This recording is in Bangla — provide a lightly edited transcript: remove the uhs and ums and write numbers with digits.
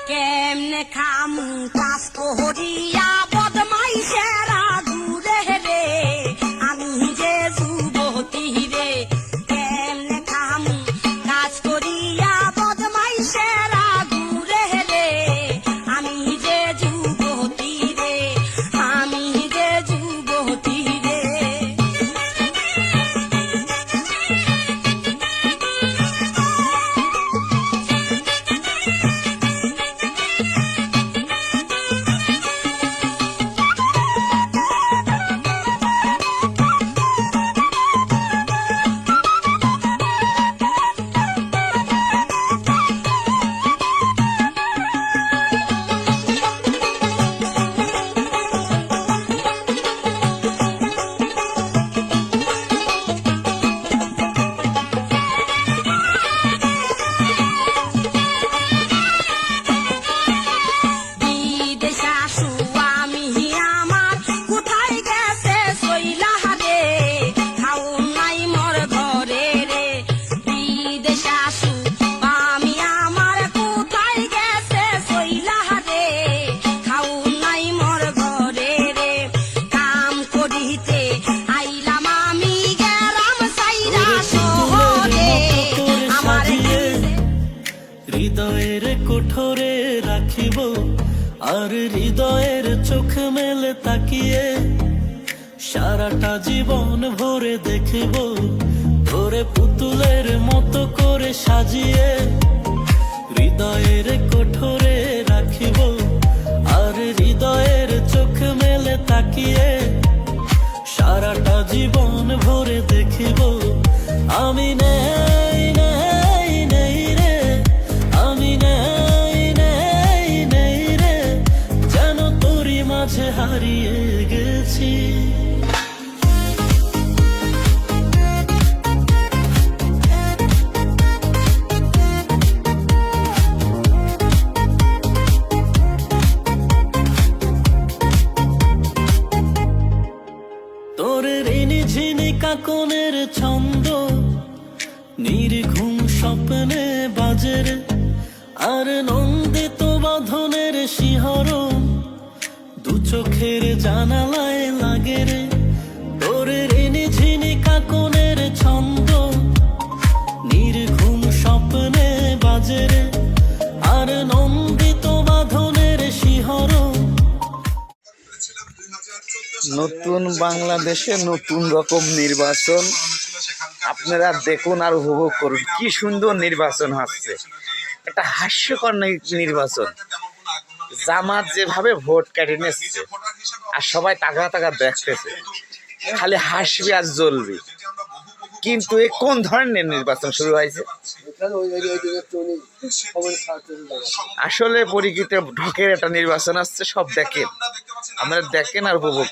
কেমনে খামু কাজ করিয়া বদমাইশেরা দূরে রে, আমি যে যুবতী রে। কেমনে খামু কাজ করিয়া বদমাইশেরা দূরে রে, আমি যে যুবতী রে, আমি যে যুবতী রে। হৃদয়ের কোঠরে রাখিব আর হৃদয়ের চোখ মেলে তাকিয়ে সারাটা জীবন ভরে দেখব তোরে পুতুলের মতো করে সাজিয়ে। হৃদয়ের কোঠরে রাখিব আর হৃদয়ের চোখ মেলে তাকিয়ে সারাটা জীবন ভরে দেখব আমি নেই নেই নেই রে, আমি নেই নেই নেই রে, যেন তোরই মাঝে হারিয়ে গেছি। তোর ঋণী ঝিনি কাকনের ছন্দ নির্ঘুম স্বপ্নে বাজের আর নন্দিত বাঁধনের শিহরণ দু চোখের জানালায় লাগে রে। তোর ঋণী ঝিনি কাকনের ছন্দ নির্ঘুম স্বপ্নে বাজের আর নন্দিত বাঁধনের শিহরণ। নতুন বাংলাদেশে নতুন রকম নির্বাচন আপনারা দেখুন আর উপভোগ করুন। কি সুন্দর নির্বাচন হচ্ছে, একটা হাস্যকর নির্বাচন। জামাত যেভাবে ভোট কেটে নিচ্ছে আর সবাই তাকা তাকা দেখতেছে, খালি হাসবি আর জ্বলবি। কিন্তু এ কোন ধরনের নির্বাচন শুরু হয়েছে? আসলে পরিচিত ঢকের একটা নির্বাচন আসছে। সব দেখেন, আপনারা দেখেন আর উপভোগ।